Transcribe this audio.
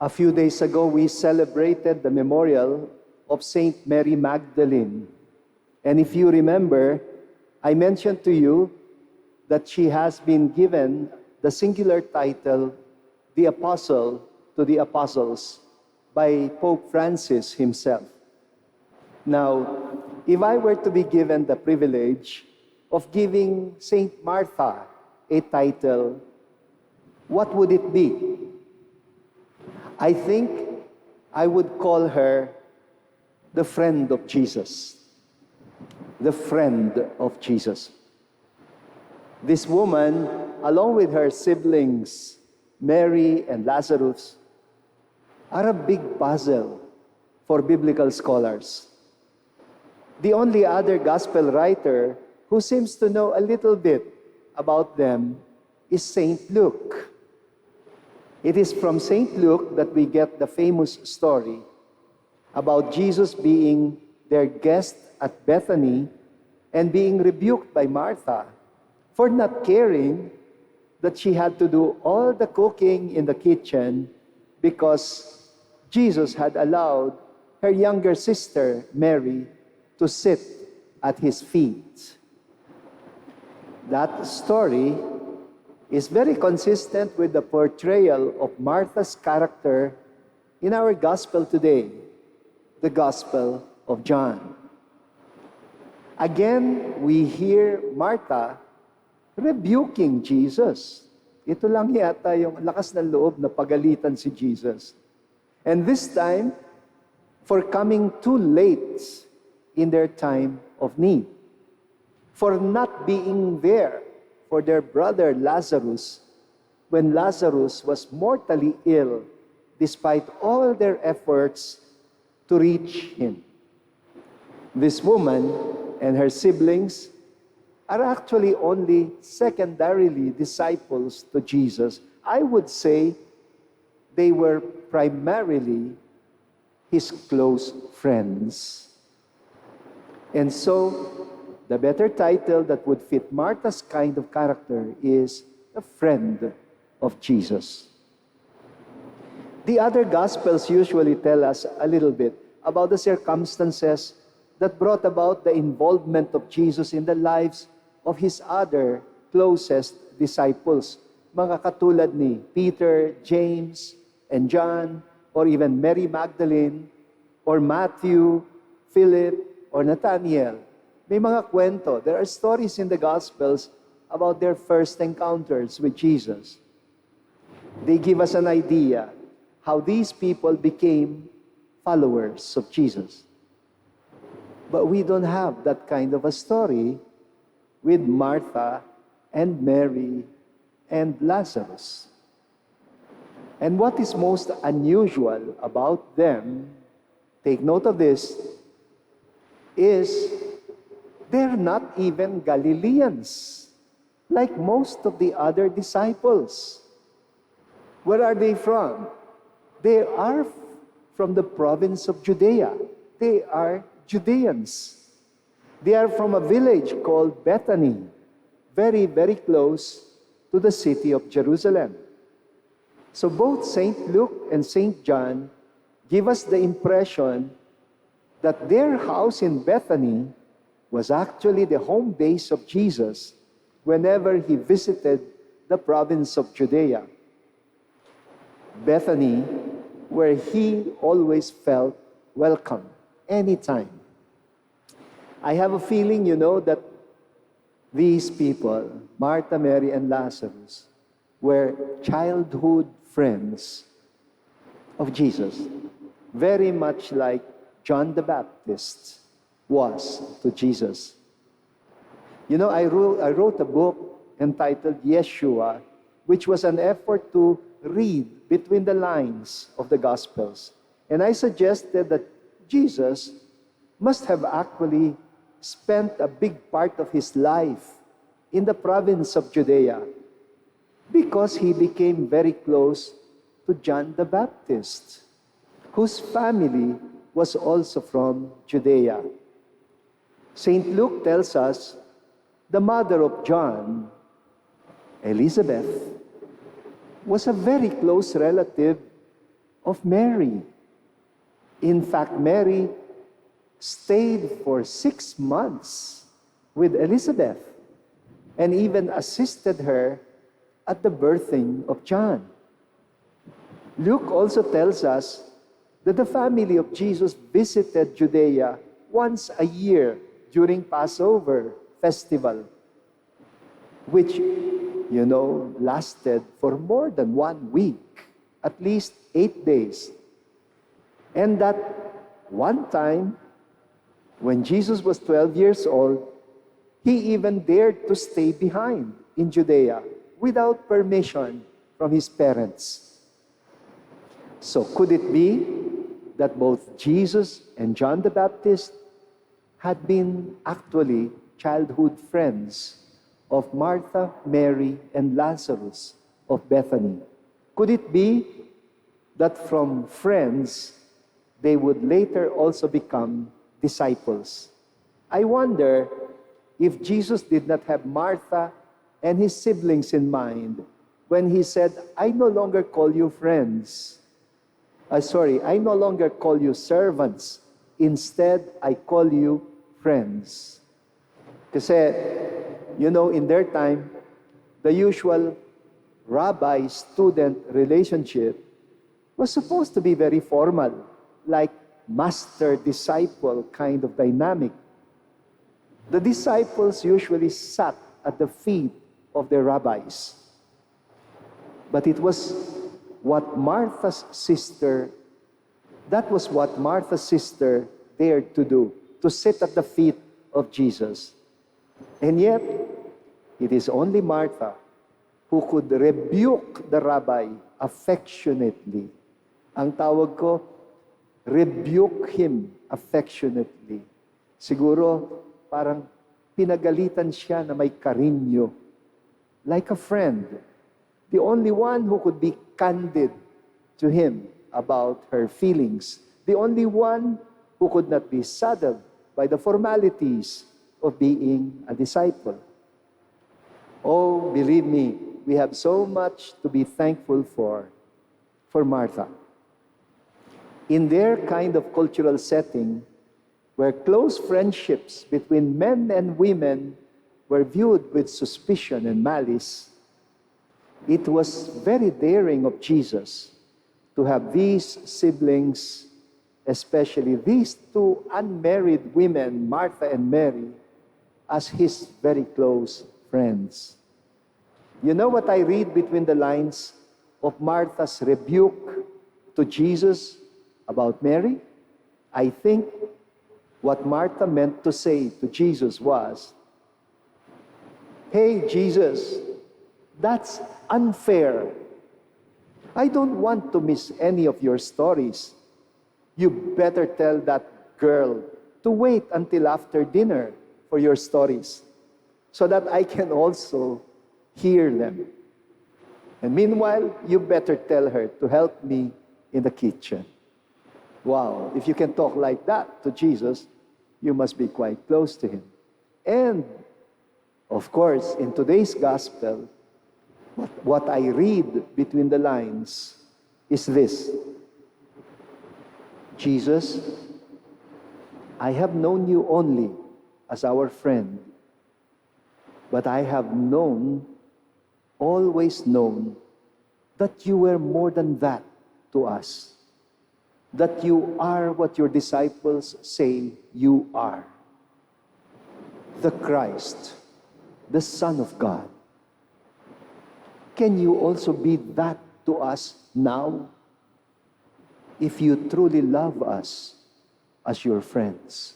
A few days ago, we celebrated the memorial of Saint Mary Magdalene. And if you remember, I mentioned to you that she has been given the singular title, the Apostle to the Apostles, by Pope Francis himself. Now, if I were to be given the privilege of giving Saint Martha a title, what would it be? I think I would call her the friend of Jesus. The friend of Jesus. This woman, along with her siblings, Mary and Lazarus, are a big puzzle for biblical scholars. The only other gospel writer who seems to know a little bit about them is Saint Luke. It is from Saint Luke that we get the famous story about Jesus being their guest at Bethany and being rebuked by Martha for not caring that she had to do all the cooking in the kitchen because Jesus had allowed her younger sister, Mary, to sit at his feet. That story is very consistent with the portrayal of Martha's character in our gospel today, the Gospel of John. Again, we hear Martha rebuking Jesus. Ito lang yata yung lakas ng loob na pagalitan si Jesus. And this time, for coming too late in their time of need. For not being there for their brother Lazarus when Lazarus was mortally ill despite all their efforts to reach him. This woman and her siblings are actually only secondarily disciples to Jesus. I would say they were primarily his close friends. And so, the better title that would fit Martha's kind of character is a friend of Jesus. The other Gospels usually tell us a little bit about the circumstances that brought about the involvement of Jesus in the lives of his other closest disciples. Mga katulad ni Peter, James, and John, or even Mary Magdalene, or Matthew, Philip, or Nathaniel. May mga kwento. There are stories in the Gospels about their first encounters with Jesus. They give us an idea how these people became followers of Jesus. But we don't have that kind of a story with Martha and Mary and Lazarus. And what is most unusual about them, take note of this, is they're not even Galileans, like most of the other disciples. Where are they from? They are from the province of Judea. They are Judeans. They are from a village called Bethany, very, very close to the city of Jerusalem. So both St. Luke and St. John give us the impression that their house in Bethany was actually the home base of Jesus whenever he visited the province of Judea. Bethany, where he always felt welcome, anytime. I have a feeling, that these people, Martha, Mary, and Lazarus, were childhood friends of Jesus, very much like John the Baptist was to Jesus. I wrote a book entitled Yeshua, which was an effort to read between the lines of the Gospels. And I suggested that Jesus must have actually spent a big part of his life in the province of Judea because he became very close to John the Baptist, whose family was also from Judea. St. Luke tells us the mother of John, Elizabeth, was a very close relative of Mary. In fact, Mary stayed for 6 months with Elizabeth and even assisted her at the birthing of John. Luke also tells us that the family of Jesus visited Judea once a year during Passover festival, which, lasted for more than 1 week, at least 8 days. And that one time, when Jesus was 12 years old, he even dared to stay behind in Judea without permission from his parents. So could it be that both Jesus and John the Baptist had been actually childhood friends of Martha, Mary, and Lazarus of Bethany? Could it be that from friends, they would later also become disciples? I wonder if Jesus did not have Martha and his siblings in mind when he said, I no longer call you friends. I no longer call you servants. Instead, I call you friends. Kasi, in their time, the usual rabbi-student relationship was supposed to be very formal, like master-disciple kind of dynamic. The disciples usually sat at the feet of their rabbis. But it was what Martha's sister dared to do, to sit at the feet of Jesus. And yet, it is only Martha who could rebuke the rabbi affectionately. Ang tawag ko, rebuke him affectionately. Siguro, parang pinagalitan siya na may karinyo. Like a friend. The only one who could be candid to him about her feelings. The only one who could not be saddled by the formalities of being a disciple. Oh, believe me, we have so much to be thankful for Martha. In their kind of cultural setting, where close friendships between men and women were viewed with suspicion and malice, it was very daring of Jesus to have these siblings, especially these two unmarried women, Martha and Mary, as his very close friends. You know what I read between the lines of Martha's rebuke to Jesus about Mary? I think what Martha meant to say to Jesus was, hey, Jesus, that's unfair. I don't want to miss any of your stories. You better tell that girl to wait until after dinner for your stories so that I can also hear them. And meanwhile, you better tell her to help me in the kitchen. Wow, if you can talk like that to Jesus, you must be quite close to him. And, of course, in today's gospel, what I read between the lines is this. Jesus, I have known you only as our friend, but I have always known, that you were more than that to us. That you are what your disciples say you are. The Christ, the Son of God. Can you also be that to us now? If you truly love us as your friends.